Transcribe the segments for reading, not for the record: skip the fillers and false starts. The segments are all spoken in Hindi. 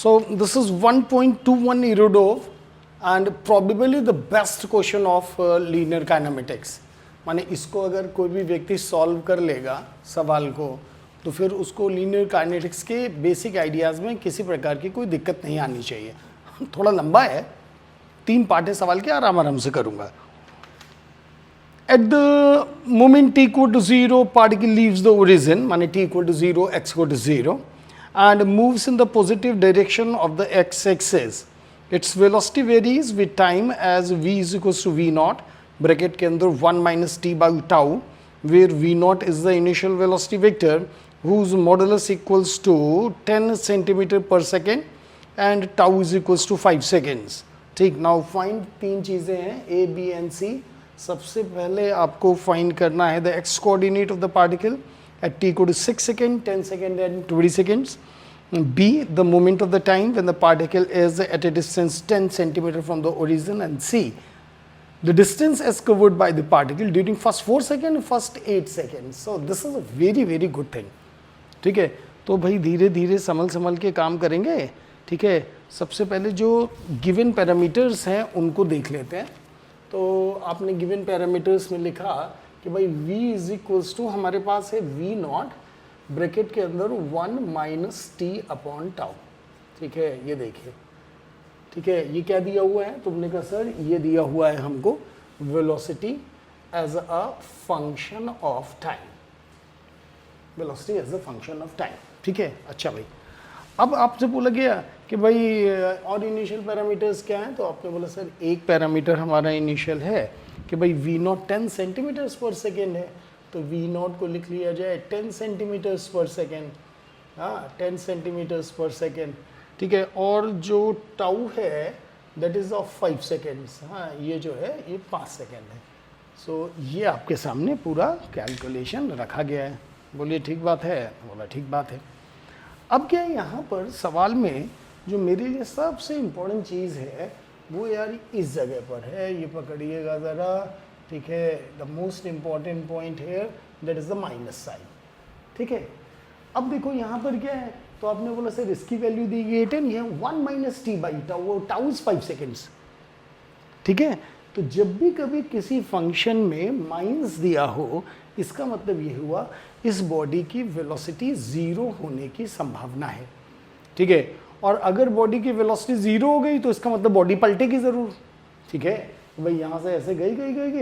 So this is 1.21 Irodov and probably the best question of linear kinematics. माने इसको अगर कोई भी व्यक्ति सॉल्व कर लेगा सवाल को तो फिर उसको लीनियर काइनेटिक्स के बेसिक आइडियाज़ में किसी प्रकार की कोई दिक्कत नहीं आनी चाहिए. थोड़ा लंबा है, 3 पार्ट है सवाल के, आराम आराम से करूँगा. At the moment t equal to 0, particle leaves the origin, माने t equal to 0, x equal to 0 and moves in the positive direction of the x-axis. Its velocity varies with time as v is equals to v naught, bracket के अंदर 1 minus t by tau, where v naught is the initial velocity vector whose modulus equals to 10 centimeter per second and tau is equals to 5 seconds. ठीक, now find 3 चीज़ें हैं a, b and c. सबसे पहले आपको फाइंड करना है the x coordinate of the particle at t equal to 6 seconds, 10 seconds and 20 seconds. B, the moment of the time when the particle is at a distance 10 centimeter from the origin, and C, the distance as covered by the particle during first 4 seconds and first 8 seconds. So this is a very very good thing. ठीक है, तो भाई धीरे धीरे संभल के काम करेंगे. ठीक है, सबसे पहले जो गिवन पैरामीटर्स हैं उनको देख लेते हैं. तो आपने गिवन पैरामीटर्स में लिखा कि भाई v इज इक्वल्स टू, हमारे पास है v नॉट ब्रैकेट के अंदर 1 माइनस टी अपॉन टाउ. ठीक है, ये देखिए. ठीक है, ये क्या दिया हुआ है? तुमने कहा सर ये दिया हुआ है हमको velocity as a function of time. Velocity as a function of time. ठीक है, अच्छा भाई. अब आपसे बोला गया कि भाई और इनिशियल पैरामीटर्स क्या हैं, तो आपने बोला सर एक पैरामीटर हमारा इनिशियल है कि भाई वी नॉट 10 सेंटीमीटर्स पर सेकेंड है, तो वी नॉट को लिख लिया जाए 10 सेंटीमीटर्स पर सेकेंड. हाँ, 10 सेंटीमीटर्स पर सेकेंड. ठीक है, और जो टाउ है दैट इज़ ऑफ 5 सेकेंड्स. हाँ, ये जो है ये 5 सेकेंड है. सो ये आपके सामने पूरा कैलकुलेशन रखा गया है. बोलिए ठीक बात है? बोला ठीक बात है. अब क्या है यहाँ पर सवाल में जो मेरे लिए सबसे इम्पोर्टेंट चीज़ है वो यार इस जगह पर है, ये पकड़िएगा ज़रा. ठीक है, द मोस्ट इम्पॉर्टेंट पॉइंट है that is the minus sign. ठीक है, अब देखो यहाँ पर क्या है, तो आपने बोला सर इसकी वैल्यू दी गई है 10, ये 1 माइनस टी बाई टाउ, वो टाउ इज 5 सेकेंड्स. ठीक है, तो जब भी कभी किसी फंक्शन में माइनस दिया हो इसका मतलब ये हुआ इस बॉडी की वेलोसिटी 0 होने की संभावना है. ठीक है, और अगर बॉडी की वेलोसिटी 0 हो गई तो इसका मतलब बॉडी पलटेगी ज़रूर. ठीक है, भाई यहाँ से ऐसे गई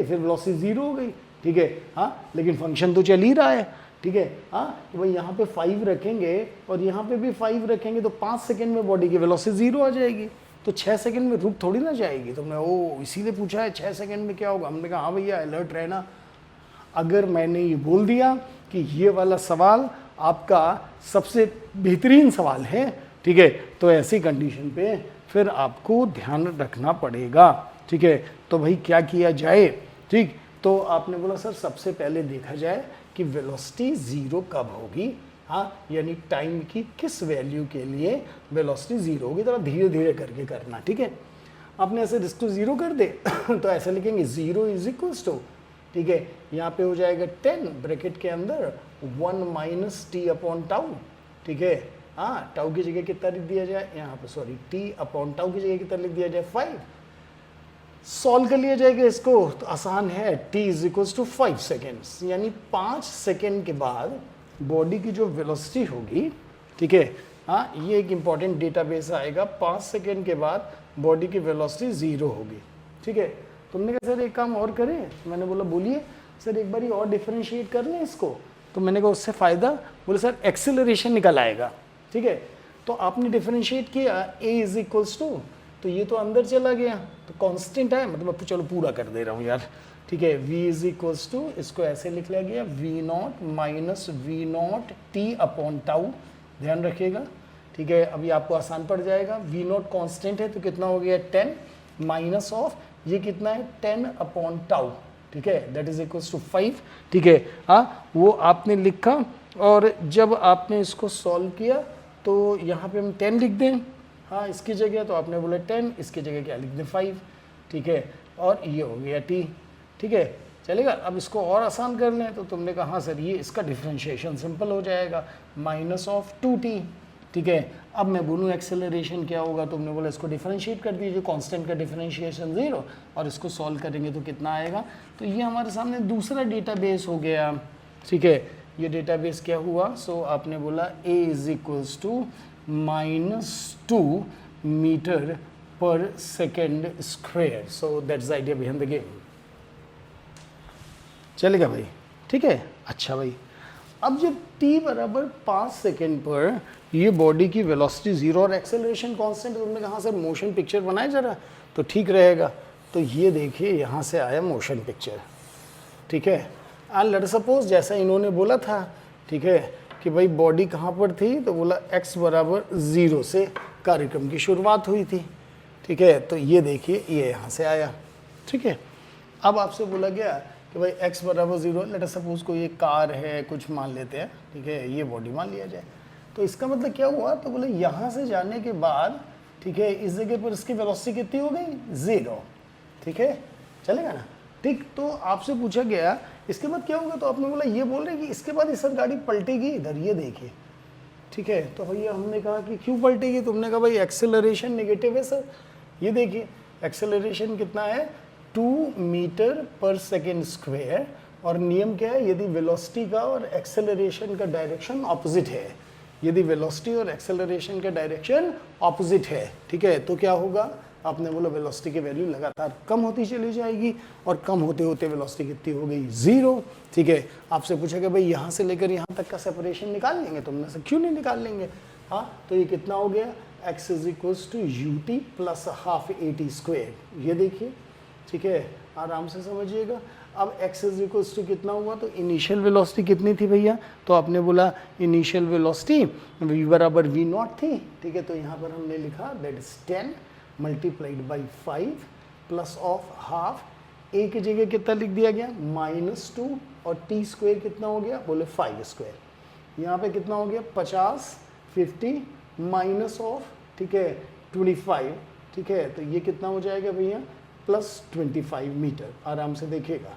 फिर वेलोसिटी 0 हो गई. ठीक है, हाँ, लेकिन फंक्शन तो चल ही रहा है. ठीक है, हाँ, तो भाई यहाँ पे 5 रखेंगे और यहाँ पे भी 5 रखेंगे तो 5 सेकेंड में बॉडी की वेलोसिटी 0 आ जाएगी. तो 6 सेकेंड में रुक थोड़ी ना जाएगी. तुमने ओ इसीलिए पूछा है 6 सेकेंड में क्या होगा. हमने कहा हाँ भैया अलर्ट रहना. अगर मैंने ये बोल दिया कि ये वाला सवाल आपका सबसे बेहतरीन सवाल है, ठीक है, तो ऐसी कंडीशन पे फिर आपको ध्यान रखना पड़ेगा. ठीक है, तो भाई क्या किया जाए. ठीक, तो आपने बोला सर सबसे पहले देखा जाए कि वेलोसिटी 0 कब होगी. हाँ, यानी टाइम की किस वैल्यू के लिए वेलोसिटी 0 होगी. थोड़ा धीरे धीरे करके करना. ठीक है, आपने ऐसे इसको 0 कर दे तो ऐसे लिखेंगे 0 इज इक्वल्स टू, ठीक है, यहाँ पे हो जाएगा 10 ब्रैकेट के अंदर 1 माइनस टी अपॉन टाउ. ठीक है, हाँ, टाउ की जगह कितना लिख दिया जाए यहाँ पे, सॉरी टी अपॉन टाउ की जगह कितना लिख दिया जाए 5. सॉल्व कर लिया जाएगा इसको तो आसान है. t is equals to 5 seconds, यानी 5 सेकेंड के बाद बॉडी की जो वेलोसिटी होगी. ठीक है, हाँ, ये एक इम्पॉर्टेंट डेटाबेस आएगा. 5 सेकेंड के बाद बॉडी की वेलोसिटी 0 होगी. ठीक है, तुमने कहा सर एक काम और करें. मैंने बोला बोलिए सर एक बार और डिफरेंशिएट कर लें इसको. तो मैंने कहा उससे फ़ायदा, बोले सर एक्सेलरेशन निकल आएगा. ठीक है, तो आपने डिफरेंशिएट किया a इज इक्वल्स टू, तो ये तो अंदर चला गया तो कांस्टेंट है, मतलब चलो पूरा कर दे रहा हूँ यार. ठीक है, v इज इक्वल्स टू, इसको ऐसे लिख लिया गया v not minus v not t upon tau. ध्यान रखिएगा. ठीक है, अभी आपको आसान पड़ जाएगा. v नॉट कांस्टेंट है तो कितना हो गया 10 माइनस ऑफ ये कितना है 10 अपॉन टाउ. ठीक है, दैट इज इक्वल्स टू 5. ठीक है, हाँ, वो आपने लिखा और जब आपने इसको सॉल्व किया तो यहाँ पे हम 10 लिख दें. हाँ, इसकी जगह तो आपने बोला 10, इसकी जगह क्या लिख दें 5. ठीक है, और ये हो गया t. ठीक है, चलेगा. अब इसको और आसान कर लें तो तुमने कहा हाँ सर ये इसका डिफ्रेंशिएशन सिंपल हो जाएगा, माइनस ऑफ 2t. ठीक है। अब मैं बोलूँ एक्सेलरेशन क्या होगा, तो हमने बोला इसको डिफरेंशिएट कर दीजिए, कांस्टेंट का डिफरेंशिएशन 0, और इसको सॉल्व करेंगे तो कितना आएगा। तो ये हमारे सामने दूसरा डेटाबेस हो गया, ठीक है। ये डेटाबेस क्या हुआ, सो आपने बोला a is equals to -2 metre per second square, so that's the idea behind the game. चलेगा भाई, ठीक है। अच्छा भाई, अब जब t बराबर 5 सेकेंड पर ये बॉडी की वेलोसिटी 0 और एक्सेलरेशन कांस्टेंट, तुमने कहा सर मोशन पिक्चर बनाए जरा तो ठीक रहेगा। तो ये देखिए यहाँ से आया मोशन पिक्चर, ठीक है। एंड लेट सपोज जैसा इन्होंने बोला था, ठीक है, कि भाई बॉडी कहाँ पर थी, तो बोला x बराबर 0 से कार्यक्रम की शुरुआत हुई थी, ठीक है। तो ये देखिए ये यहाँ से आया, ठीक है। अब आपसे बोला गया कि भाई x बराबर 0, लेट सपोज कोई एक कार है, कुछ मान लेते हैं, ठीक है, ये बॉडी मान लिया जाए। तो इसका मतलब क्या हुआ, तो बोले यहाँ से जाने के बाद, ठीक है, इस जगह पर इसकी वेलोसिटी कितनी हो गई, 0, ठीक है, चलेगा ना। ठीक, तो आपसे पूछा गया इसके बाद क्या होगा, तो आपने बोला ये बोल रहे कि इसके बाद इस गाड़ी पलटेगी इधर, ये देखिए, ठीक है। तो भैया हमने कहा कि क्यों पलटेगी, तुमने कहा भाई एक्सेलरेशन नेगेटिव है सर। ये देखिए एक्सेलरेशन कितना है, 2 मीटर पर सेकेंड स्क्वायर, और नियम क्या है, यदि वेलोसिटी का और एक्सेलरेशन का डायरेक्शन ऑपोजिट है, यदि वेलोसिटी और एक्सेलरेशन का डायरेक्शन ऑपोजिट है, ठीक है, तो क्या होगा, आपने बोला वेलोसिटी की वैल्यू लगातार कम होती चली जाएगी, और कम होते होते वेलोसिटी कितनी हो गई, 0, ठीक है। आपसे पूछेगा भाई यहाँ से लेकर यहाँ तक का सेपरेशन निकाल लेंगे, तुमने से क्यों नहीं निकाल लेंगे, हाँ। तो ये कितना हो गया, x is equals to ut plus half at square, ये देखिए, ठीक है, आराम से समझिएगा। अब x इज इक्वल्स टू कितना हुआ, तो इनिशियल वेलोसिटी कितनी थी भैया, तो आपने बोला इनिशियल वेलोसिटी v बराबर v0 थी, ठीक है। तो यहाँ पर हमने लिखा that is 10 multiplied by 5 plus of half, a की जगह कितना लिख दिया गया, -2, और t स्क्वायर कितना हो गया, बोले 5 स्क्वायर। यहाँ पे कितना हो गया, 50, 50 माइनस ऑफ, ठीक है, 25, ठीक है। तो ये कितना हो जाएगा भैया, +25 मीटर, आराम से देखिएगा,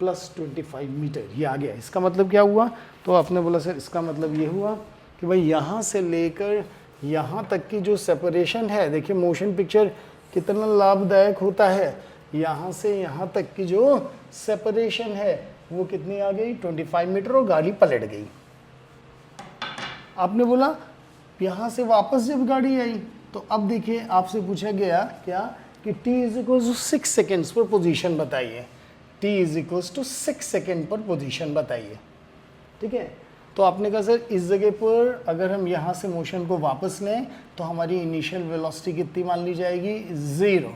+25 मीटर, ये आ गया। इसका मतलब क्या हुआ, तो आपने बोला सर इसका मतलब ये हुआ कि भाई यहाँ से लेकर यहाँ तक की जो सेपरेशन है, देखिए मोशन पिक्चर कितना लाभदायक होता है, यहाँ से यहाँ तक की जो सेपरेशन है वो कितनी आ गई, 25 मीटर, और गाड़ी पलट गई। आपने बोला यहाँ से वापस जब गाड़ी आई, तो अब देखिए आपसे पूछा गया क्या कि t is equal to 6 seconds पर पोजीशन बताइए, t is equal to 6 second पर पोजीशन बताइए, ठीक है। तो आपने कहा सर इस जगह पर अगर हम यहाँ से मोशन को वापस लें तो हमारी इनिशियल वेलोसिटी कितनी मान ली जाएगी, 0,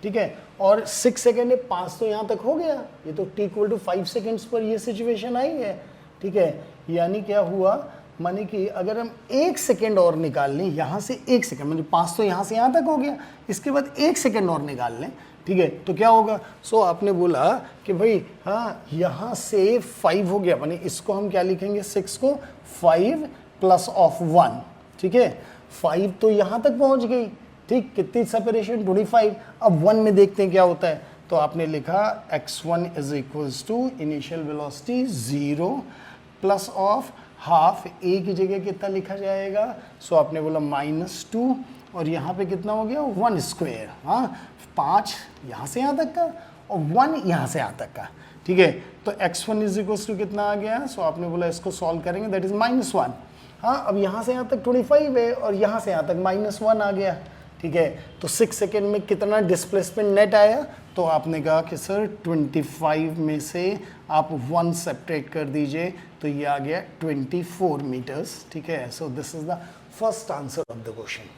ठीक है। और 6 सेकेंड है, 5 तो यहाँ तक हो गया, ये तो t इक्वल टू 5 सेकेंड्स पर ये सिचुएशन आई है, ठीक है। यानी क्या हुआ, माने कि अगर हम 1 सेकेंड और निकाल लें, यहाँ से 1 सेकेंड, मतलब 5 तो यहाँ से यहाँ तक हो गया, इसके बाद 1 सेकेंड और निकाल लें, ठीक है, तो क्या होगा। सो आपने बोला कि भाई हाँ यहाँ से 5 हो गया, माने इसको हम क्या लिखेंगे, 6 को 5 प्लस ऑफ 1, ठीक है। 5 तो यहाँ तक पहुँच गई, ठीक, कितनी सेपरेशन, 25। अब 1 में देखते हैं क्या होता है, तो आपने लिखा x1 is equals to initial velocity 0 plus of half, a की जगह कितना लिखा जाएगा, सो आपने बोला -2, और यहाँ पे कितना हो गया, 1 स्क्वायर, हाँ, 5 यहाँ से यहाँ तक का और 1 यहाँ से यहाँ तक का, ठीक है। तो x1 इज इक्वल टू कितना आ गया, सो आपने बोला इसको सॉल्व करेंगे, दैट इज -1, हाँ। अब यहाँ से यहाँ तक 25 है और यहाँ से यहाँ तक -1 आ गया, ठीक है। तो 6 सेकेंड में कितना डिस्प्लेसमेंट नेट आया, तो आपने कहा कि सर 25 में से आप 1 सेपरेट कर दीजिए, तो ये आ गया 24 मीटर्स, ठीक है। So this is the first answer of the question,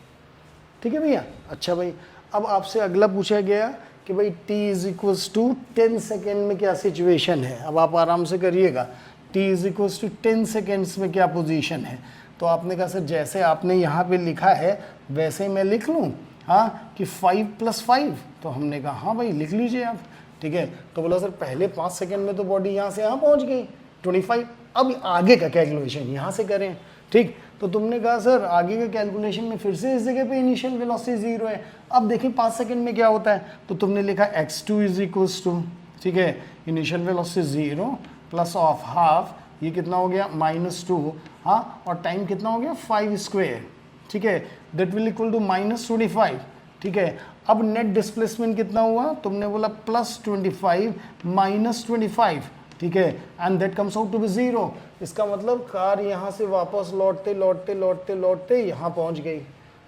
ठीक है भैया। अच्छा भाई, अब आपसे अगला पूछा गया कि भाई t is equals to 10 second में क्या सिचुएशन है। अब आप आराम से करिएगा, t is equals to 10 seconds में क्या पोजीशन है। तो आपने कहा सर जैसे आपने यहाँ पे लिखा है वैसे मैं लिख लूँ, हाँ, कि 5 + 5, तो हमने कहा हाँ भाई लिख लीजिए आप, ठीक है। तो बोला सर पहले 5 सेकेंड में तो बॉडी यहाँ से यहाँ पहुँच गई 25, अब आगे का कैलकुलेशन यहाँ से करें, ठीक। तो तुमने कहा सर आगे का कैलकुलेशन में फिर से इस जगह पे इनिशियल वेलोसिटी 0 है। अब देखिए 5 सेकंड में क्या होता है, तो तुमने लिखा x2 इज इक्वल्स टू, ठीक है, initial velocity 0 plus of half, ये कितना हो गया, -2, हाँ, और टाइम कितना हो गया, 5 स्क्वायर, ठीक है, दैट विल इक्वल टू -25, ठीक है। अब नेट डिस्प्लेसमेंट कितना हुआ, तुमने बोला +25 -25, ठीक है, and that comes out to be 0। इसका मतलब कार यहाँ से वापस लौटते लौटते लौटते लौटते यहाँ पहुँच गई।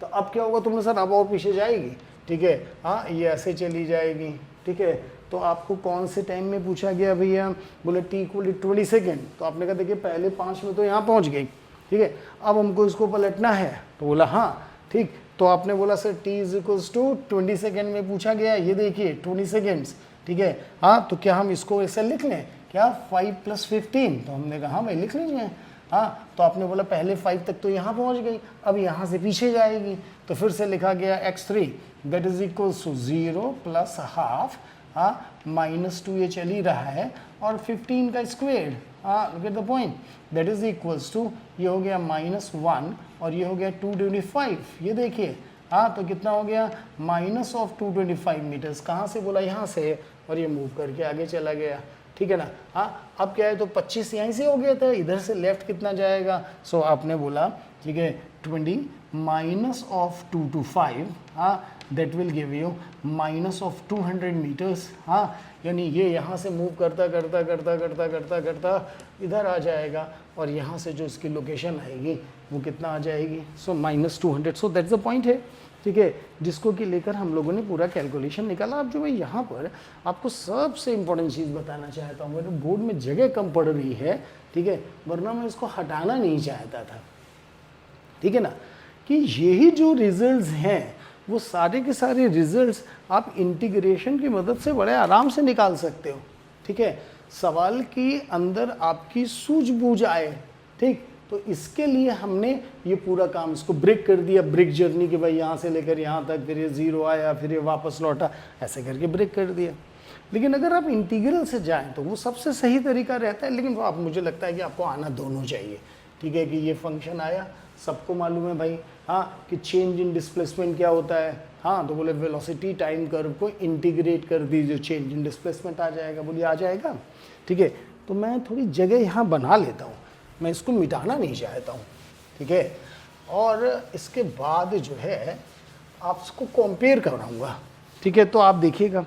तो अब क्या होगा, तुमने सर अब और पीछे जाएगी, ठीक है, हाँ ये ऐसे चली जाएगी, ठीक है। तो आपको कौन से टाइम में पूछा गया भैया, बोले t = 20 सेकेंड, तो आपने कहा देखिए पहले 5 में तो यहाँ पहुँच गई, ठीक है, अब हमको इसको पलटना है, तो बोला हाँ ठीक। तो आपने बोला सर t = 20 सेकेंड में पूछा गया, ये देखिए 20 सेकेंड्स, ठीक है, हाँ तो क्या हम इसको ऐसे लिख लें क्या 5 + 15, तो हमने कहा हाँ भाई लिख लीजिए, हाँ। तो आपने बोला पहले 5 तक तो यहाँ पहुँच गई, अब यहाँ से पीछे जाएगी, तो फिर से लिखा गया x3 that is equal to 0 + ½ हाँ -2 ये चल ही रहा है और 15 का स्क्वायर, हाँ look at the point, that is equals to ये हो गया -1 और ये हो गया 225, ये देखिए, हाँ तो कितना हो गया -225 मीटर्स, कहाँ से बोला यहाँ से, और ये मूव करके आगे चला गया, ठीक है ना। हाँ अब क्या है, तो 25 यहीं से हो गया था, इधर से लेफ्ट कितना जाएगा, सो आपने बोला ठीक है 20 -2 to 5, हाँ that will give you -200 metres, हाँ यानी ये यहाँ से मूव करता करता करता करता करता करता इधर आ जाएगा और यहाँ से जो इसकी लोकेशन आएगी वो कितना आ जाएगी, सो -200, सो दैट्स द पॉइंट है, ठीक है, जिसको कि लेकर हम लोगों ने पूरा कैलकुलेशन निकाला। अब जो मैं यहाँ पर आपको सबसे इम्पोर्टेंट चीज़ बताना चाहता हूँ, मेरे बोर्ड में जगह कम पड़ रही है, ठीक है, वरना मैं इसको हटाना नहीं चाहता था, ठीक है ना, कि यही जो रिजल्ट्स हैं वो सारे के सारे रिजल्ट्स आप इंटीग्रेशन की मदद से बड़े आराम से निकाल सकते हो, ठीक है। सवाल के अंदर आपकी सूझबूझ आए, ठीक, तो इसके लिए हमने ये पूरा काम इसको ब्रेक कर दिया, ब्रेक जर्नी के भाई यहाँ से लेकर यहाँ तक, फिर ये 0 आया, फिर ये वापस लौटा, ऐसे करके ब्रेक कर दिया। लेकिन अगर आप इंटीग्रल से जाएं तो वो सबसे सही तरीका रहता है, लेकिन वो आप मुझे लगता है कि आपको आना दोनों चाहिए, ठीक है, कि ये फंक्शन आया, सबको मालूम है भाई, हाँ कि चेंज इन डिस्प्लेसमेंट क्या होता है, हाँ तो बोले वेलोसिटी टाइम कर्व को इंटीग्रेट कर दीजिए, चेंज इन डिस्प्लेसमेंट आ जाएगा, बोलिए आ जाएगा, ठीक है। तो मैं थोड़ी जगह यहाँ बना लेता हूँ, मैं इसको मिटाना नहीं चाहता हूँ, ठीक है। और इसके बाद जो है आपको कंपेयर कराऊंगा, ठीक है, तो आप देखिएगा,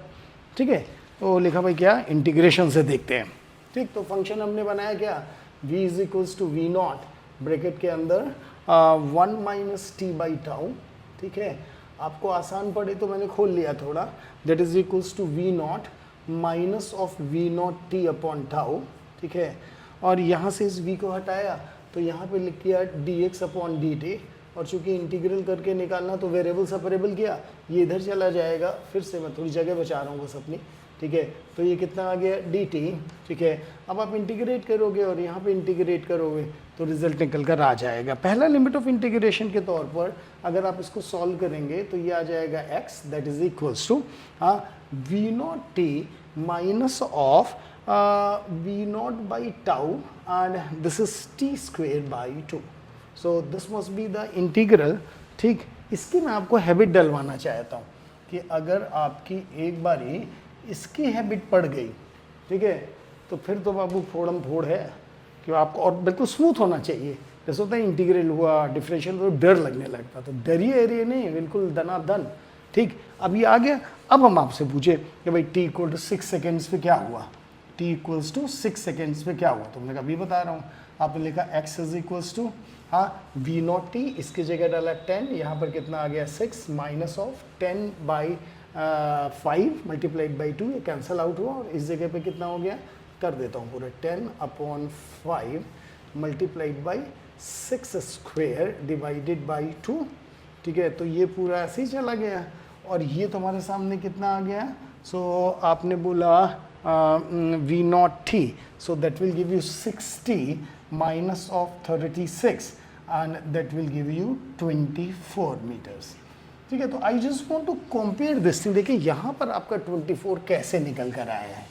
ठीक है। तो लिखा भाई क्या, इंटीग्रेशन से देखते हैं, ठीक। तो फंक्शन हमने बनाया क्या, v = v0 ब्रैकेट के अंदर 1 - t/τ, ठीक है। आपको आसान पड़े तो मैंने खोल लिया थोड़ा, that is equals to v0 -v0t/τ, ठीक है। और यहाँ से इस v को हटाया तो यहाँ पे लिख किया dx/dt, और चूंकि इंटीग्रल करके निकालना तो वेरिएबल सेपरेबल किया, ये इधर चला जाएगा, फिर से मैं थोड़ी जगह बचा रहा हूँ बस अपनी, ठीक है। तो ये कितना आ गया dt, ठीक है। अब आप इंटीग्रेट करोगे और यहाँ पे इंटीग्रेट करोगे तो रिजल्ट निकल कर आ जाएगा। पहला लिमिट ऑफ इंटीग्रेशन के तौर पर अगर आप इसको सॉल्व करेंगे तो ये आ जाएगा x that is equals to v0t minus of v0/τ and this is t²/2, so this must be the integral, ठीक। इसकी मैं आपको हैबिट डलवाना चाहता हूँ कि अगर आपकी एक बारी इसकी हैबिट पड़ गई, ठीक है, तो फिर तो बाबू फोड़म फोड़ है कि आपको, और बिल्कुल स्मूथ होना चाहिए। जैसे होता है इंटीग्रल हुआ, डिफरेंशियल हुआ, डर लगने लगता, तो डरिए एरिए नहीं, बिल्कुल दनादन, ठीक। अब ये आ गया। अब हम आपसे पूछे कि भाई t = 6 सेकेंड्स पे क्या हुआ, t = 6 सेकेंड्स पे क्या हुआ, तो मैं कभी बता रहा हूँ, आपने लिखा x = v0t, इसकी जगह डाला 10, यहाँ पर कितना आ गया 6 माइनस ऑफ 10/5 मल्टीप्लाइड बाई 2, ये कैंसिल आउट हुआ, और इस जगह पे कितना हो गया, कर देता हूँ पूरा 10/5 मल्टीप्लाइड बाई 6² डिवाइडेड बाई 2, ठीक है। तो ये पूरा ऐसे ही चला गया, और ये तुम्हारे सामने कितना आ गया, सो आपने बोला v0t, so that will give you 60 minus of 36 and that will give you 24 meters, ठीक है। तो I just want to compare this thing, देखिए यहाँ पर आपका 24 कैसे निकल कर आया है,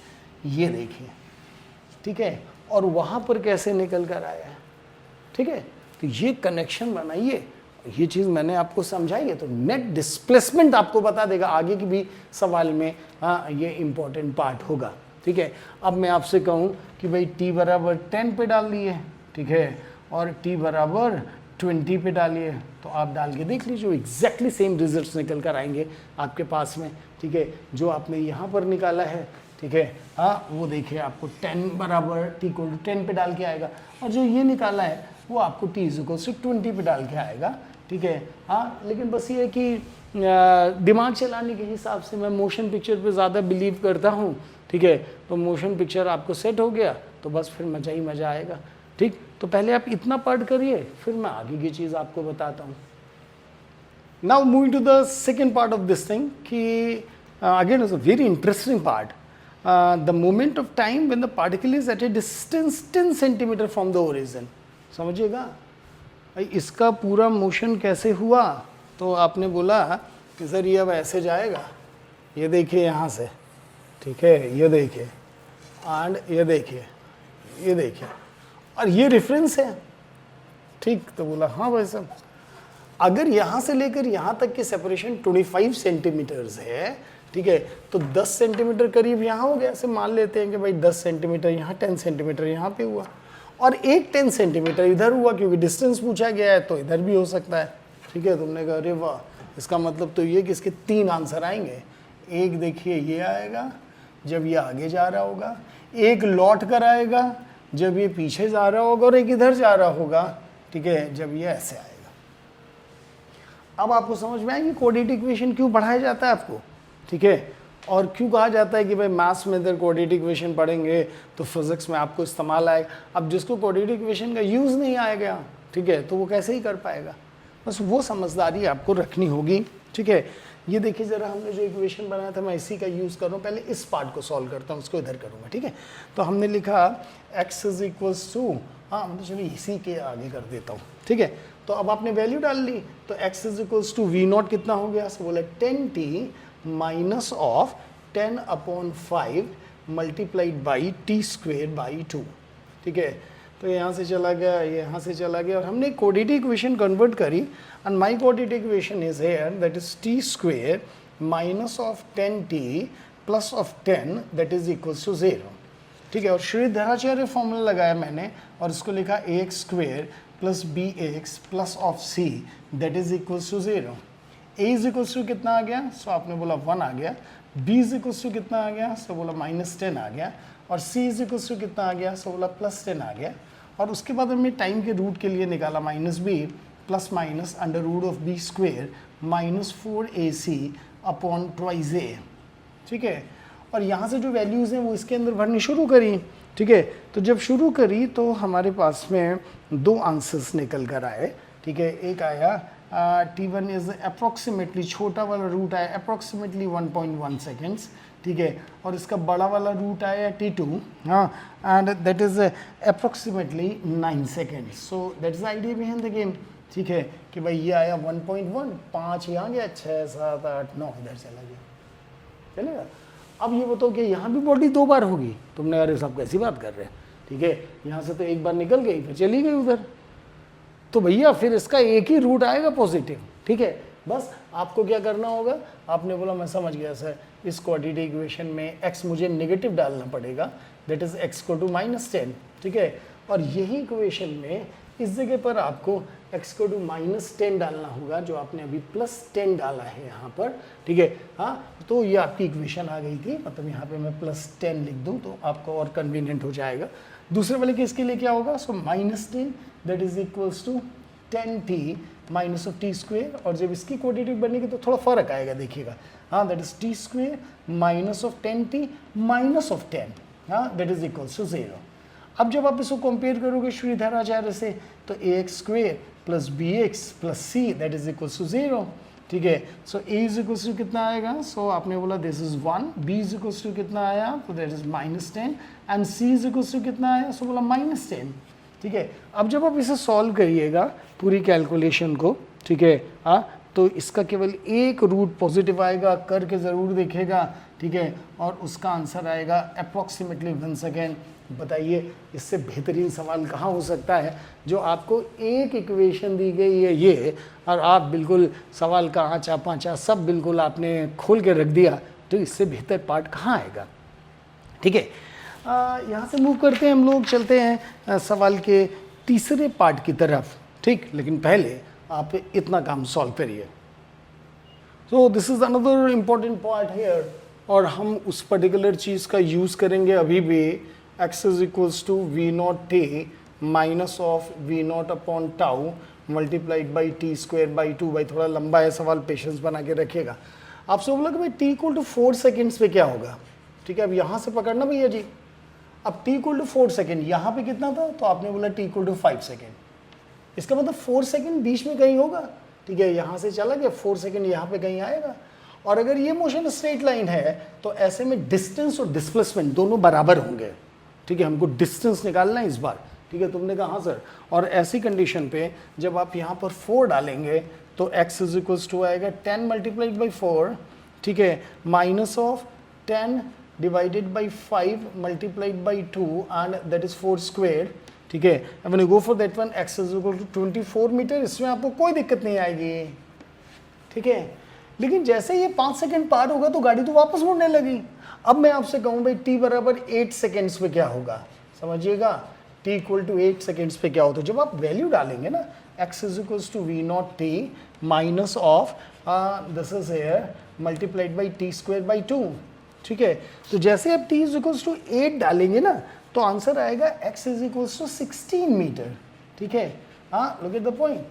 ये देखिए, ठीक है, और वहाँ पर कैसे निकल कर आया है, ठीक है। तो ये कनेक्शन बनाइए, ये चीज़ मैंने आपको समझाई है, तो नेट डिस्प्लेसमेंट आपको बता देगा, आगे की भी सवाल में हाँ ये इम्पोर्टेंट पार्ट होगा, ठीक है। अब मैं आपसे कहूँ कि भाई t = 10 पे डाल दिए, ठीक है, और t = 20 पे डालिए, तो आप डाल के देख लीजिए एग्जैक्टली सेम रिजल्ट्स निकल कर आएंगे आपके पास में, ठीक है। जो आपने यहाँ पर निकाला है, ठीक है, हाँ, वो देखिए आपको 10 बराबर t=10 पे डाल के आएगा, और जो ये निकाला है वो आपको t=20 पे डाल के आएगा, ठीक है। हाँ, लेकिन बस ये है कि दिमाग चलाने के हिसाब से मैं मोशन पिक्चर पे ज़्यादा बिलीव करता हूँ, ठीक है। तो मोशन पिक्चर आपको सेट हो गया तो बस फिर मज़ा ही मज़ा आएगा, ठीक। तो पहले आप इतना पढ़ करिए, फिर मैं आगे की चीज़ आपको बताता हूँ। Now moving to the second part of this thing कि again is a very interesting part, the moment of time when the particle is at a distance 10 centimetre from the origin. समझिएगा भाई इसका पूरा मोशन कैसे हुआ। तो आपने बोला कि सर ये अब ऐसे जाएगा, ये देखिए यहाँ से, ठीक है, ये देखिए एंड ये देखिए, ये देखिए, और ये रेफरेंस है, ठीक। तो बोला हाँ भाई साहब, अगर यहाँ से लेकर यहाँ तक की सेपरेशन 25 सेंटीमीटर्स है, ठीक है, तो 10 सेंटीमीटर करीब यहाँ हो गया। ऐसे मान लेते हैं कि भाई 10 सेंटीमीटर यहाँ, 10 सेंटीमीटर यहाँ पे हुआ, और एक 10 सेंटीमीटर इधर हुआ, क्योंकि डिस्टेंस पूछा गया है तो इधर भी हो सकता है, ठीक है। तुमने कहा अरे वाह, इसका मतलब तो ये कि इसके 3 आंसर आएंगे। एक देखिए ये आएगा जब ये आगे जा रहा होगा, एक लौट कर आएगा जब ये पीछे जा रहा होगा, और एक इधर जा रहा होगा, ठीक है, जब ये ऐसे आएगा। अब आपको समझ में आएगी कोऑर्डिनेट इक्वेशन क्यों पढ़ाया जाता है आपको, ठीक है, और क्यों कहा जाता है कि भाई मैथ्स में इधर कोऑर्डिनेट इक्वेशन पढ़ेंगे तो फिजिक्स में आपको इस्तेमाल आएगा। अब जिसको कोऑर्डिनेट इक्वेशन का यूज़ नहीं आएगा, ठीक है, तो वो कैसे ही कर पाएगा। बस वो समझदारी आपको रखनी होगी, ठीक है। ये देखिए ज़रा, हमने जो इक्वेशन बनाया था मैं इसी का यूज़ कर रहा हूँ। पहले इस पार्ट को सॉल्व करता हूँ, उसको इधर करूँगा, ठीक है। तो हमने लिखा x = हाँ, मतलब चलिए इसी के आगे कर देता हूँ, ठीक है। तो अब आपने वैल्यू डाल ली, तो x = v0 कितना हो गया, सो बोला 10t minus of 10/5 multiplied by t²/2, ठीक है। तो यहाँ से चला गया, यहाँ से चला गया, और हमने कोऑर्डिनेट इक्वेशन कन्वर्ट करी, and my coordinate equation is here, that is t² minus of 10t plus of 10 that is equals to 0, ठीक है। और श्रीधराचार्य फॉर्मूला लगाया मैंने, और इसको लिखा ax² plus bx plus of c that is equals to 0। a is equals to कितना आ गया, सो आपने बोला 1 आ गया। b इज इक्वल्स टू कितना आ गया, सो बोला -10 आ गया। और c इज इक्वल्स टू कितना आ गया, सो बोला +10 आ गया। और उसके बाद हमने टाइम के रूट के लिए निकाला -b plus minus √b² -4ac upon 2a, ठीक है। और यहाँ से जो वैल्यूज़ हैं वो इसके अंदर भरनी शुरू करी, ठीक है। तो जब शुरू करी तो हमारे पास में 2 आंसर्स निकल कर आए, ठीक है। एक आया t1 इज अप्रॉक्सीमेटली, छोटा वाला रूट आया अप्रॉक्सीमेटली 1.1 सेकेंड्स, ठीक है। और इसका बड़ा वाला रूट आया t2, हाँ, and that is approximately 9 seconds. So that is idea behind the game, ठीक है, कि भाई ये आया 1.1, 5 यहाँ गया, 6, 7, 8, 9 इधर चला गया, चलेगा। अब ये बताओ कि यहाँ भी बॉडी 2 बार होगी, तुमने अरे सब कैसी बात कर रहे हैं, ठीक है। यहाँ से तो एक बार निकल गई फिर चली गई उधर, तो भैया फिर इसका एक ही रूट आएगा पॉजिटिव, ठीक है। बस आपको क्या करना होगा, आपने बोला मैं समझ गया सर, इस कोऑर्डिनेट इक्वेशन में x मुझे नेगेटिव डालना पड़ेगा, दैट इज x = -10, ठीक है। और यही इक्वेशन में इस जगह पर आपको x = -10 डालना होगा, जो आपने अभी +10 डाला है यहाँ पर, ठीक है। हाँ, तो ये आपकी इक्वेशन आ गई थी, मतलब यहाँ पे मैं +10 लिख दूँ तो आपको और कन्वीनियंट हो जाएगा। दूसरे वाले केस के लिए क्या होगा, so -10 that is equals to 10t minus of t², और जब इसकी कोऑर्डिनेट बनेगी तो थोड़ा फर्क आएगा, देखिएगा, हाँ, that is t² minus of 10t minus of 10, हाँ, दैट इज इक्वल्स टू 0। अब जब आप इसको कंपेयर करोगे श्रीधराचार्य से, तो ax² plus bx plus c that is equals to 0, ठीक है। So a is equals to कितना आएगा, सो आपने बोला this is 1, b is equals to कितना आया, तो that is -10, and c is equals to कितना आया, सो बोला -10, ठीक है। अब जब आप इसे सॉल्व करिएगा पूरी कैलकुलेशन को, ठीक है, हाँ, तो इसका केवल एक रूट पॉजिटिव आएगा, करके ज़रूर देखेगा, ठीक है। और उसका आंसर आएगा अप्रॉक्सीमेटली 1 सेकेंड। बताइए इससे बेहतरीन सवाल कहाँ हो सकता है, जो आपको एक इक्वेशन दी गई है ये, और आप बिल्कुल सवाल का आँचा पाँचा सब बिल्कुल आपने खोल के रख दिया, तो इससे बेहतर पार्ट कहाँ आएगा, ठीक है। यहाँ से मूव करते हैं हम लोग, चलते हैं सवाल के तीसरे पार्ट की तरफ, ठीक, लेकिन पहले आप इतना काम सॉल्व करिए। So this is another important point here, और हम उस पर्टिकुलर चीज़ का यूज़ करेंगे अभी भी। X is equals to v not t minus of v naught upon tau multiplied by t square by 2। भाई थोड़ा लंबा है सवाल, पेशेंस बना के रखिएगा। आपसे बोला कि भाई टी इक्वल टू 4 सेकेंड्स पे क्या होगा, ठीक है। अब यहाँ से पकड़ना भैया जी। अब टी इक्वल टू 4 सेकेंड, यहाँ पे कितना था, तो आपने बोला टी इक्वल टू 5 सेकेंड। इसका मतलब 4 सेकेंड बीच में कहीं होगा, ठीक है। यहाँ से चला गया 4 सेकेंड, यहाँ पे कहीं आएगा। और अगर ये मोशन स्ट्रेट लाइन है तो ऐसे में डिस्टेंस और डिस्प्लेसमेंट दोनों बराबर होंगे, ठीक है। हमको डिस्टेंस निकालना है इस बार, ठीक है। तुमने कहा हाँ सर। और ऐसी कंडीशन पे जब आप यहाँ पर 4 डालेंगे तो x इज इक्वल्स टू आएगा 10 मल्टीप्लाइड बाई 4, ठीक है, minus of 10 divided by 5 multiplied by 2 and that is 4 square, ठीक है। When you go for that one x is equal to 24 metre. इसमें आपको कोई दिक्कत नहीं आएगी, ठीक है। लेकिन जैसे ये 5 सेकंड पार होगा तो गाड़ी तो वापस मुड़ने लगी। अब मैं आपसे कहूँ भाई t बराबर 8 सेकेंड्स पे क्या होगा, समझिएगा। t इक्वल टू 8 सेकेंड्स पे क्या होता है, जब आप वैल्यू डालेंगे ना x is equals to v not t minus of this is here multiplied by t square by 2, ठीक है। तो जैसे आप t इज इक्वल्स टू 8 डालेंगे ना तो आंसर आएगा x is equals to 16 metre, ठीक है। हाँ, look at the point,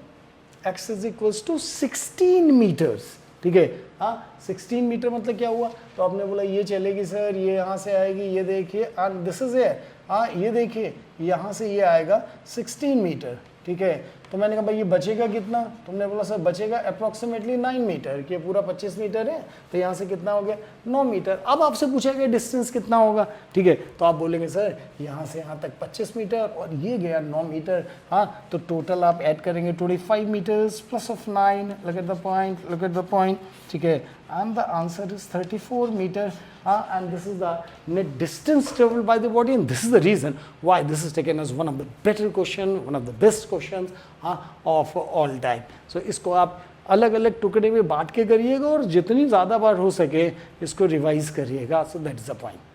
x is equals to 16 metres, ठीक है। हाँ, 16 मीटर मतलब क्या हुआ, तो आपने बोला ये चलेगी सर, ये यहाँ से आएगी, ये देखिए एंड दिस इज है, हाँ ये देखिए यहाँ से ये आएगा 16 मीटर, ठीक है। तो मैंने कहा भाई ये बचेगा कितना, तुमने बोला सर बचेगा अप्रॉक्सीमेटली 9 मीटर, कि पूरा 25 मीटर है तो यहाँ से कितना हो गया 9 मीटर। अब आपसे पूछा गया डिस्टेंस कितना होगा, ठीक है। तो आप बोलेंगे सर यहाँ से यहाँ तक 25 मीटर और ये गया 9 मीटर, हाँ तो टोटल आप ऐड करेंगे 25 metres plus of 9, look at the point, look at the point, ठीक है। And the answer is 34 metre, and this is the net distance traveled by the body, and this is the reason why this is taken as one of the better question, one of the best questions of all time. So इसको आप अलग अलग टुकड़े में बांट के करिएगा और जितनी ज़्यादा बार हो सके इसको रिवाइज करिएगा। So that is the point.